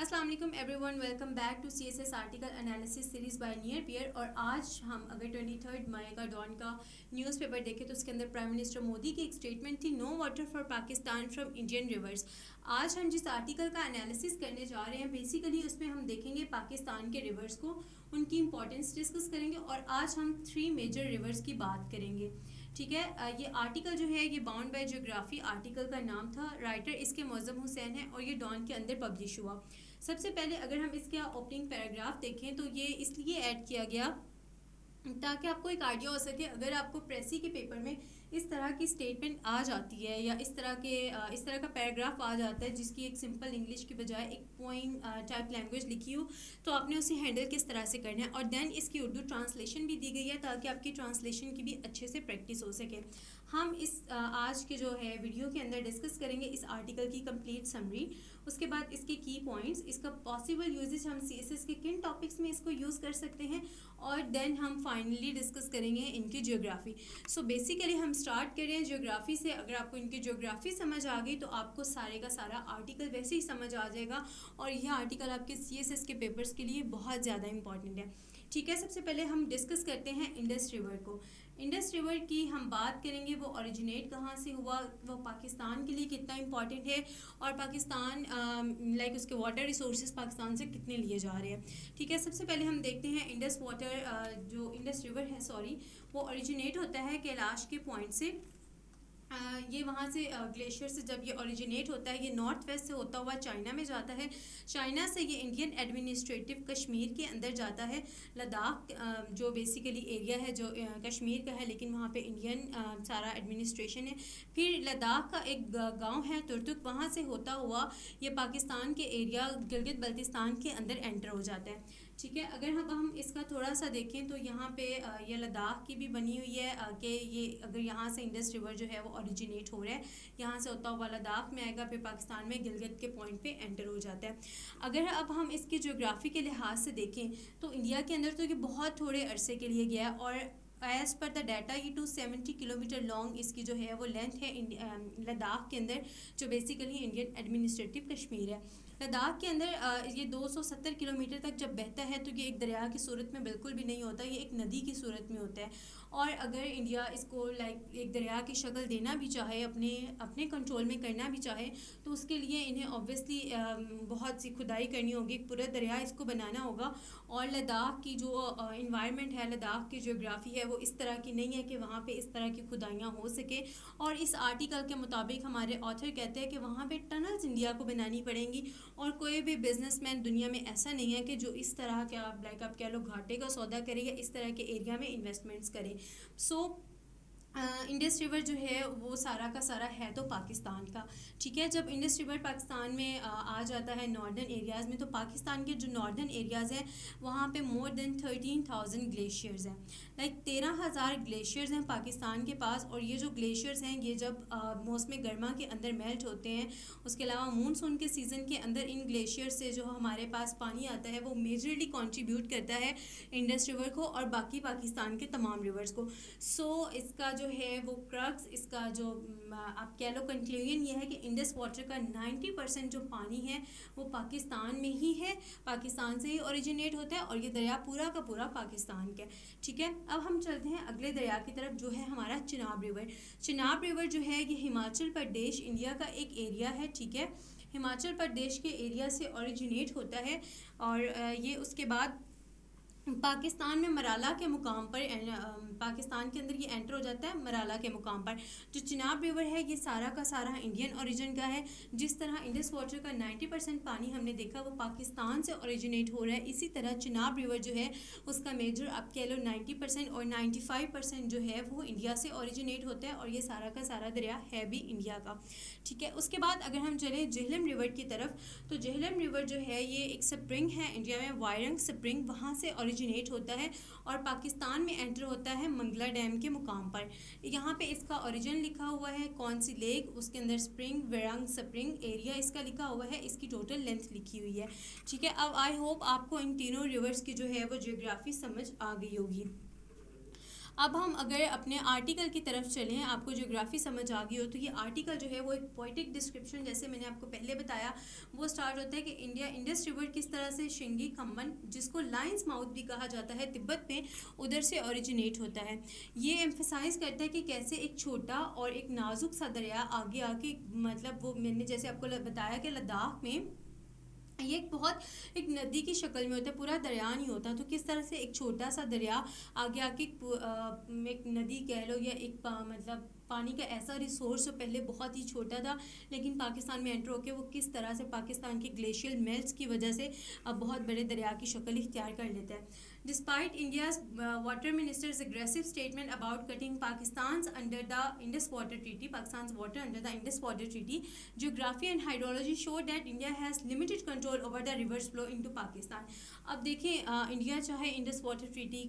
السلام علیکم everyone, welcome back to C S S article analysis series by near peer. اور آج ہم اگر 23 مئی کا ڈان کا نیوز پیپر دیکھیں تو اس کے اندر پرائم منسٹر مودی کی ایک اسٹیٹمنٹ تھی، no water for Pakistan from Indian rivers. آج ہم جس آرٹیکل کا انالیسس کرنے جا رہے ہیں بیسیکلی اس میں ہم دیکھیں گے پاکستان کے ریورس کو، ان کی امپورٹنس ڈسکس کریں گے اور آج ہم 3 میجر ریورس کی بات کریں گے. ٹھیک ہے، یہ آرٹیکل جو ہے یہ باؤنڈ بائی جیوگرافی آرٹیکل کا نام تھا. رائٹر اس کے معظم حسین ہے اور یہ ڈان کے اندر پبلش ہوا. سب سے پہلے اگر ہم اس کا اوپننگ پیراگراف دیکھیں تو یہ اس لیے ایڈ کیا گیا تاکہ آپ کو ایک آئیڈیا ہو سکے. اگر آپ کو پریسی کے پیپر میں اس طرح کی اسٹیٹمنٹ آ جاتی ہے یا اس طرح کا پیراگراف آ جاتا ہے جس کی ایک سمپل انگلش کی بجائے ایک پوائم ٹائپ لینگویج لکھی ہو، تو آپ نے اسے ہینڈل کس طرح سے کرنا ہے. اور دین اس کی اردو ٹرانسلیشن بھی دی گئی ہے تاکہ آپ کی ٹرانسلیشن کی بھی اچھے سے پریکٹس ہو سکے. ہم اس آج کے جو ہے ویڈیو کے اندر ڈسکس کریں گے اس آرٹیکل کی کمپلیٹ سمری، اس کے بعد اس کے کی پوائنٹس، اس کا پاسبل یوزز، ہم سی ایس ایس کے کن ٹاپکس میں اس کو یوز کر سکتے ہیں، اور دین ہم فائنلی ڈسکس کریں گے ان کی جیوگرافی. سو بیسیکلی ہم اسٹارٹ کریں ہیں جیوگرافی سے. اگر آپ کو ان کی جیوگرافی سمجھ آ گئی تو آپ کو سارے کا سارا آرٹیکل ویسے ہی سمجھ آ جائے گا، اور یہ آرٹیکل آپ کے سی ایس ایس کے پیپرس کے لیے بہت زیادہ امپورٹنٹ ہے. ٹھیک ہے، سب سے پہلے ہم ڈسکس کرتے ہیں انڈس ریور کو. انڈس ریور کی ہم بات کریں گے وہ اوریجنیٹ کہاں سے ہوا، وہ پاکستان کے لیے کتنا امپورٹنٹ ہے، اور پاکستان لائک اس کے واٹر ریسورسز پاکستان سے کتنے لیے جا رہے ہیں. ٹھیک ہے، سب سے پہلے ہم دیکھتے ہیں انڈس جو انڈس ریور ہے وہ اوریجنیٹ ہوتا ہے کیلاش کے پوائنٹ سے. یہ وہاں سے گلیشیئر سے جب یہ اوریجنیٹ ہوتا ہے، یہ نارتھ ویسٹ سے ہوتا ہوا چائنا میں جاتا ہے. چائنا سے یہ انڈین ایڈمنسٹریٹو کشمیر کے اندر جاتا ہے. لداخ جو بیسیکلی ایریا ہے جو کشمیر کا ہے لیکن وہاں پہ انڈین سارا ایڈمنسٹریشن ہے. پھر لداخ کا ایک گاؤں ہے ترتک، وہاں سے ہوتا ہوا یہ پاکستان کے ایریا گلگت بلتستان کے اندر انٹر ہو جاتا ہے. ٹھیک ہے، اگر ہم اس کا تھوڑا سا دیکھیں تو یہاں پہ یہ لداخ کی بھی بنی ہوئی ہے کہ یہ اگر یہاں سے انڈس ریور جو ہے وہ اوریجنیٹ ہو رہا ہے، یہاں سے ہوتا ہوا لداخ میں آئے گا، پھر پاکستان میں گلگت کے پوائنٹ پہ انٹر ہو جاتا ہے. اگر اب ہم اس کی جیوگرافی کے لحاظ سے دیکھیں تو انڈیا کے اندر تو یہ بہت تھوڑے عرصے کے لیے گیا ہے، اور ایز پر دا ڈیٹا یہ 270 کلومیٹر لانگ اس کی جو ہے وہ لینتھ ہے لداخ کے اندر، جو بیسیکلی انڈین ایڈمنسٹریٹو کشمیر ہے. لداخ کے اندر یہ 270 کلومیٹر تک جب بہتا ہے تو یہ ایک دریا کی صورت میں بالکل بھی نہیں ہوتا، یہ ایک ندی کی صورت میں ہوتا ہے. اور اگر انڈیا اس کو لائک ایک دریا کی شکل دینا بھی چاہے، اپنے کنٹرول میں کرنا بھی چاہے، تو اس کے لیے انہیں اوبویسلی بہت سی کھدائی کرنی ہوگی، پورا دریا اس کو بنانا ہوگا. اور لداخ کی جو انوائرمنٹ ہے، لداخ کی جیوگرافی ہے، وہ اس طرح کی نہیں ہے کہ وہاں پہ اس طرح کی کھدائیاں ہو سکے. اور اس آرٹیکل کے مطابق ہمارے آتھر کہتے ہیں کہ وہاں پہ ٹنلز انڈیا کو بنانی پڑیں گی، اور کوئی بھی بزنس مین دنیا میں ایسا نہیں ہے کہ جو اس طرح کے آپ کہہ لو گھاٹے کا سودا کرے یا اس طرح کے ایریا میں انویسٹمنٹس کرے. سو انڈس ریور جو ہے وہ سارا کا سارا ہے تو پاکستان کا. ٹھیک ہے، جب انڈس ریور پاکستان میں آ جاتا ہے ناردرن ایریاز میں، تو پاکستان کے جو ناردرن ایریاز ہیں وہاں پہ مور دین 13,000 گلیشیئرز ہیں. لائک 13,000 گلیشیئرز ہیں پاکستان کے پاس. اور یہ جو گلیشیئرز ہیں یہ جب موسم گرما کے اندر میلٹ ہوتے ہیں، اس کے علاوہ مونسون کے سیزن کے اندر ان گلیشیئر سے جو ہمارے پاس پانی آتا ہے وہ میجرلی کنٹریبیوٹ کرتا ہے انڈس ریور کو اور باقی پاکستان کے تمام ریورز کو. سو اس کا جو ہے وہ کرکس، اس کا جو آپ کہہ لو کنکلوژن یہ ہے کہ انڈس واٹر کا 90% جو پانی ہے وہ پاکستان میں ہی ہے، پاکستان سے ہی اوریجنیٹ ہوتا ہے، اور یہ دریا پورا کا پورا پاکستان کا ہے. ٹھیک ہے، اب ہم چلتے ہیں اگلے دریا کی طرف جو ہے ہمارا چناب ریور. چناب ریور جو ہے یہ ہماچل پردیش انڈیا کا ایک ایریا ہے. ٹھیک ہے، ہماچل پردیش کے ایریا سے اوریجنیٹ ہوتا ہے، اور یہ اس کے بعد پاکستان میں مرالا کے مقام پر پاکستان کے اندر یہ انٹر ہو جاتا ہے مرالا کے مقام پر. جو چناب ریور ہے یہ سارا کا سارا انڈین اوریجن کا ہے. جس طرح انڈس واٹر کا 90% پانی ہم نے دیکھا وہ پاکستان سے اوریجنیٹ ہو رہا ہے، اسی طرح چناب ریور جو ہے اس کا میجر آپ کہہ لو 90% اور 95% جو ہے وہ انڈیا سے اوریجنیٹ ہوتا ہے، اور یہ سارا کا سارا دریا ہے بھی انڈیا کا. ٹھیک ہے، اس کے بعد اگر ہم چلیں جہلم ریور کی طرف، تو جہلم ریور جو ہے یہ ایک سپرنگ ہے انڈیا میں، وائرنگ سپرنگ، وہاں سے اوریجنیٹ ہوتا ہے اور پاکستان میں انٹر ہوتا ہے منگلا ڈیم کے مقام پر. یہاں پہ اس کا اوریجن لکھا ہوا ہے، کون سی لیک، اس کے اندر سپرنگ، ویرانگ سپرنگ ایریا اس کا لکھا ہوا ہے، اس کی ٹوٹل لینتھ لکھی ہوئی ہے. ٹھیک ہے، اب آئی ہوپ آپ کو ان تینوں ریورز کی جو ہے وہ جیوگرافی سمجھ آ گئی ہوگی. اب ہم اگر اپنے آرٹیکل کی طرف چلیں, آپ کو جیوگرافی سمجھ آ گئی ہو تو یہ آرٹیکل جو ہے وہ ایک پوئٹک ڈسکرپشن, جیسے میں نے آپ کو پہلے بتایا, وہ سٹارٹ ہوتا ہے کہ انڈیا انڈس ریور کس طرح سے شنگی کمبن, جس کو لائنس ماؤتھ بھی کہا جاتا ہے, تبت میں ادھر سے اوریجنیٹ ہوتا ہے. یہ ایمفیسائز کرتا ہے کہ کیسے ایک چھوٹا اور ایک نازک سا دریا آگے آ کے, مطلب وہ میں نے جیسے آپ کو بتایا کہ لداخ میں یہ ایک بہت ایک ندی کی شکل میں ہوتا ہے, پورا دریا نہیں ہوتا, تو کس طرح سے ایک چھوٹا سا دریا آگے آ کے ایک ندی کہہ لو یا ایک مطلب پانی کا ایسا ریسورس جو پہلے بہت ہی چھوٹا تھا لیکن پاکستان میں انٹر ہو کے وہ کس طرح سے پاکستان کے گلیشیل میلٹس کی وجہ سے اب بہت بڑے دریا کی شکل اختیار کر لیتا ہے. Despite India's water minister's aggressive statement about cutting Pakistan's under the Indus Water Treaty, Pakistan's water under the Indus Water Treaty, geography and hydrology showed that India has limited control over the river's flow into Pakistan. اب دیکھیں India چاہے Indus water treaty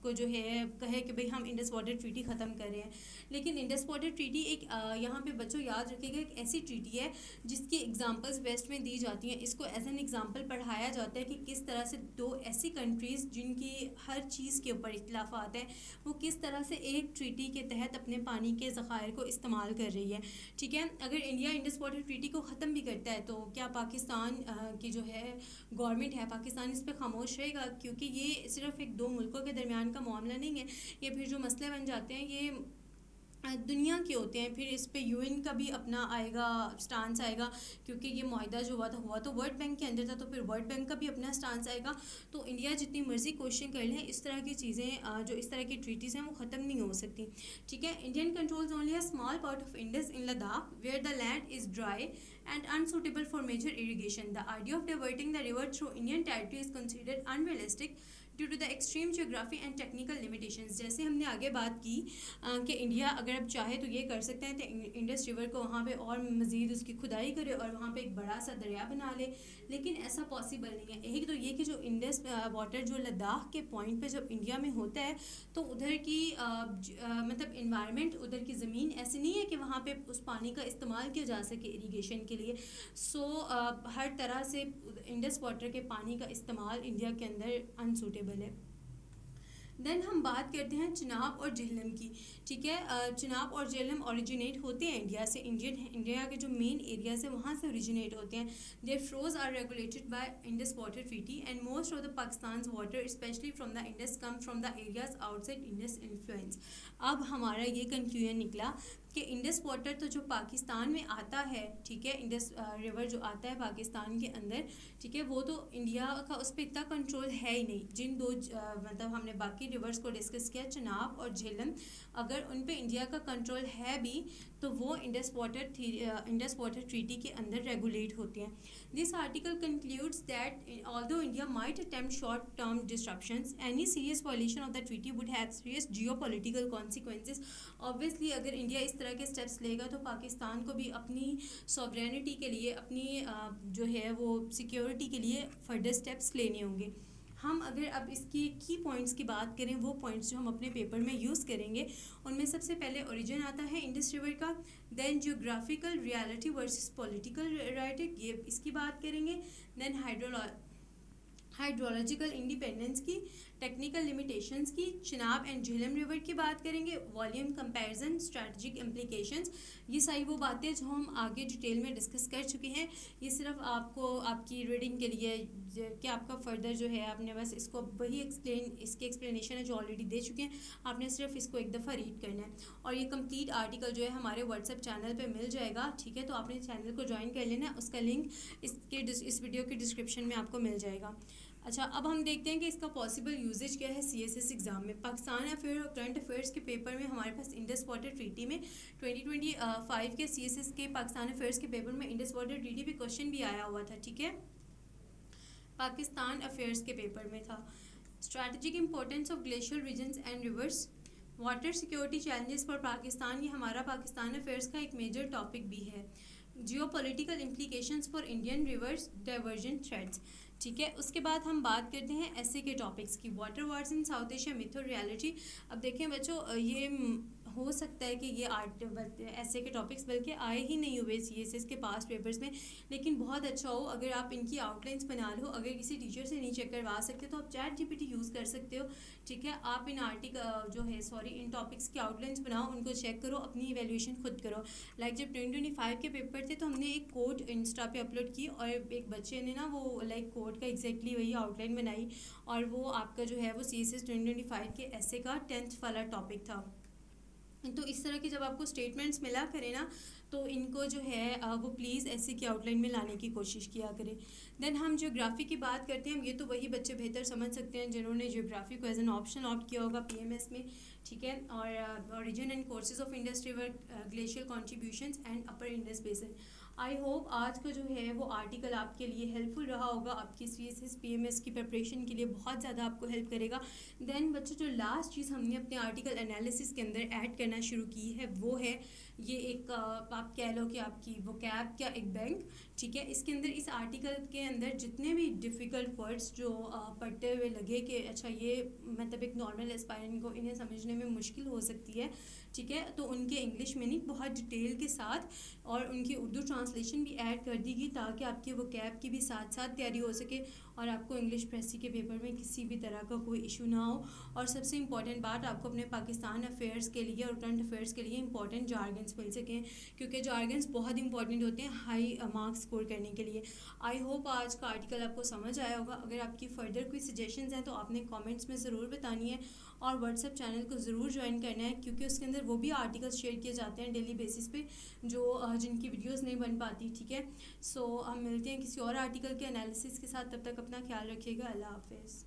کو جو ہے کہے کہ بھئی ہم انڈس واٹر ٹریٹی ختم کر رہے ہیں, لیکن انڈس واٹر ٹریٹی ایک یہاں پہ بچوں یاد رکھے گا ایک ایسی ٹریٹی ہے جس کی ایگزامپلز ویسٹ میں دی جاتی ہیں. اس کو ایز این ایگزامپل پڑھایا جاتا ہے کہ کس طرح سے دو ایسی کنٹریز جن کی ہر چیز کے اوپر اختلافات ہیں وہ کس طرح سے ایک ٹریٹی کے تحت اپنے پانی کے ذخائر کو استعمال کر رہی ہے. ٹھیک ہے, اگر انڈیا انڈس واٹر ٹریٹی کو ختم بھی کرتا ہے تو کیا پاکستان کی جو ہے گورنمنٹ ہے پاکستان اس پہ خاموش رہے گا؟ کیونکہ یہ صرف ایک دو ملکوں کے درمیان کا معاملہ نہیں ہے, یہ پھر جو مسئلے بن جاتے ہیں یہ دنیا کے ہوتے ہیں. پھر اس پہ یو این کا بھی اپنا آئے گا سٹانس آئے گا, کیونکہ یہ معاہدہ جو ہوا تو ورلڈ بینک کے اندر تھا, تو پھر ورلڈ بینک کا بھی اپنا سٹانس آئے گا. تو انڈیا جتنی مرضی کوششیں کر لیں اس طرح کی چیزیں جو اس طرح کی ٹریٹیز ہیں وہ ختم نہیں ہو سکتی. ٹھیک ہے, Indian controls only a small part of Indus in Ladakh where the land is dry and unsuitable for major irrigation. The idea of diverting the river through Indian territory is considered unrealistic due to the extreme geography and technical limitations. جیسے ہم نے آگے بات کی کہ India اگر اب چاہے تو یہ کر سکتے ہیں کہ انڈس ریور کو وہاں پہ اور مزید اس کی کھدائی کرے اور وہاں پہ ایک بڑا سا دریا بنا لے, لیکن ایسا پاسبل نہیں ہے. ایک تو یہ کہ جو انڈس واٹر جو لداخ کے پوائنٹ پہ جب انڈیا میں ہوتا ہے تو ادھر کی مطلب انوائرمنٹ, ادھر کی زمین ایسی نہیں ہے کہ وہاں پہ اس پانی کا استعمال کیا جا سکے اریگیشن کے لیے. سو ہر طرح سے انڈس واٹر کے پانی کا استعمال انڈیا کے اندر انسوٹیبل ہے. دین ہم بات کرتے ہیں چناب اور جہلم کی. ٹھیک ہے, چناب اور جہلم اوریجنیٹ ہوتے ہیں انڈیا سے, انڈیا کے جو مین ایریاز ہیں وہاں سے اوریجنیٹ ہوتے ہیں. Their flows are regulated by Indus water treaty and most of the Pakistan's water especially from the Indus come from the areas outside Indus influence. اب ہمارا یہ کنکلوژن نکلا کہ انڈس واٹر تو جو پاکستان میں آتا ہے, ٹھیک ہے, انڈس ریور جو آتا ہے پاکستان کے اندر, ٹھیک ہے, وہ تو انڈیا کا اس پہ اتنا کنٹرول ہے ہی نہیں. جن دو مطلب ہم نے باقی ریورس کو ڈسکس کیا, چناب اور جہلم, اگر ان پہ انڈیا کا کنٹرول ہے بھی تو وہ انڈس واٹر ٹریٹی کے اندر ریگولیٹ ہوتے ہیں. This article concludes that although India might attempt short-term disruptions, any serious violation of the treaty would have serious geopolitical consequences. Obviously اگر انڈیا اس طرح کے اسٹیپس لے گا تو پاکستان کو بھی اپنی سوورینٹی کے لیے, اپنی جو ہے وہ سیکیورٹی کے لیے فردر اسٹیپس لینے ہوں گے. ہم اگر اب اس کی پوائنٹس کی بات کریں, وہ پوائنٹس جو ہم اپنے پیپر میں یوز کریں گے ان میں سب سے پہلے اوریجن آتا ہے انڈس ریور کا, then geographical reality versus political writing, یہ اس کی بات کریں گے, دین ہائیڈرولوجیکل انڈیپینڈنس کی, ٹیکنیکل لمیٹیشنز کی, چناب اینڈ جہلم ریور کی بات کریں گے, والیوم کمپیریزن, اسٹریٹجک امپلیکیشنز. یہ ساری وہ باتیں جو ہم آگے ڈیٹیل میں ڈسکس کر چکے ہیں, یہ صرف آپ کو آپ کی ریڈنگ کے لیے کہ آپ کا فردر جو ہے آپ نے بس اس کو وہی اس کی ایکسپلینیشن ہے جو آلریڈی دے چکے ہیں, آپ نے صرف اس کو ایک دفعہ ریڈ کرنا ہے. اور یہ کمپلیٹ آرٹیکل جو ہے ہمارے واٹس ایپ چینل پہ مل جائے گا, ٹھیک ہے, تو آپ نے چینل کو جوائن کر لینا, اس کا لنک اس ویڈیو کے ڈسکرپشن میں آپ کو مل جائے گا. اچھا, اب ہم دیکھتے ہیں کہ اس کا پاسبل یوزیج کیا ہے سی ایس ایس ایگزام میں. پاکستان افیئر اور کرنٹ افیئرس کے پیپر میں ہمارے پاس انڈس واٹر ٹریٹی میں 2025 کے سی ایس ایس کے پاکستان افیئرس کے پیپر میں انڈس واٹر ٹریٹی پہ کوشچن بھی آیا ہوا تھا. ٹھیک ہے, پاکستان افیئرس کے پیپر میں تھا. Strategic importance of glacier regions and reverse, water security challenges for Pakistan, یہ ہمارا پاکستان افیئرس کا ایک میجر ٹاپک بھی ہے. Geopolitical implications for Indian rivers, diversion threats. ٹھیک ہے, اس کے بعد ہم بات کرتے ہیں ایسے کے ٹاپکس کی, water wars in South Asia, math اور ریالٹی. اب دیکھیں بچوں, یہ ہو سکتا ہے کہ یہ آرٹ ایسے کے ٹاپکس بلکہ آئے ہی نہیں ہوئے سی ایس ایس کے پاس پیپرز میں، لیکن بہت اچھا ہو اگر آپ ان کی آؤٹ لائنس بنا لو. اگر کسی ٹیچر سے نہیں چیک کروا سکتے تو آپ Chat G P T use کر سکتے ہو. ٹھیک ہے، آپ ان ان ٹاپکس کی آؤٹ لائنس بناؤ، ان کو چیک کرو، اپنی ایویلیویشن خود کرو. لائک جب 2025 کے پیپر تھے تو ہم نے ایک کوڈ انسٹا پہ اپلوڈ کی، اور ایک بچے نے نا وہ لائک کوڈ کا ایگزیکٹلی وہی آؤٹ لائن بنائی، اور وہ آپ کا جو ہے وہ سی ایس ایس 2025 کے ایسے کا 10th والا ٹاپک تھا. تو اس طرح کی جب آپ کو اسٹیٹمنٹس ملا کرے نا تو ان کو جو ہے وہ پلیز ایسے کی آؤٹ لائن میں لانے کی کوشش کیا کریں. دین ہم جیوگرافی کی بات کرتے ہیں. یہ تو وہی بچے بہتر سمجھ سکتے ہیں جنہوں نے جیوگرافی کو ایز این آپشن آپٹ کیا ہوگا پی ایم ایس میں. ٹھیک ہے، اور origin and courses of Indus river glacier contributions and upper Indus basin. I hope آج کا جو ہے وہ آرٹیکل آپ کے لیے ہیلپ فل رہا ہوگا، آپ کی C S S P M S کی پریپریشن کے لیے بہت زیادہ آپ کو ہیلپ کرے گا. دین بچوں جو لاسٹ چیز ہم نے اپنے آرٹیکل انالیسس کے اندر ایڈ کرنا شروع کی ہے وہ ہے یہ ایک آپ کہہ لو کہ آپ کی ووکیب کا ایک بینک. ٹھیک ہے، اس کے اندر اس آرٹیکل کے اندر جتنے بھی ڈیفیکلٹ ورڈس جو پڑھتے ہوئے لگے کہ اچھا یہ مطلب ایک نارمل اسپائرنٹ کو انہیں سمجھنے میں مشکل ہو سکتی ہے، ٹھیک ہے، تو ان کے انگلش میننگ بہت ڈیٹیل کے ساتھ اور ان کی اردو ٹرانسلیشن بھی ایڈ کر دی گئی تاکہ آپ کے ووکیب کی بھی ساتھ ساتھ تیاری ہو سکے اور آپ کو انگلش پریسی کے پیپر میں کسی بھی طرح کا کوئی ایشو نہ ہو. اور سب سے امپورٹنٹ بات، آپ کو اپنے پاکستان افیئرس کے لیے اور کرنٹ افیئرس کے لیے امپورٹنٹ جارگنس مل سکیں، کیونکہ جارگنس بہت امپورٹنٹ ہوتے ہیں ہائی مارکس اسکور کرنے کے لیے. آئی ہوپ آج کا آرٹیکل آپ کو سمجھ آیا ہوگا. اگر آپ کی فردر کوئی سجیشنز ہیں تو آپ نے کامنٹس میں ضرور بتانی ہے، اور واٹس ایپ چینل کو ضرور جوائن کرنا ہے کیونکہ اس کے اندر وہ بھی آرٹیکلس شیئر کیے جاتے ہیں ڈیلی بیسس پہ جن کی ویڈیوز نہیں بن پاتی. ٹھیک ہے، سو ہم ملتے ہیں کسی اور آرٹیکل کے انالیسس کے ساتھ. تب تک اپنا خیال رکھیے گا. اللہ حافظ.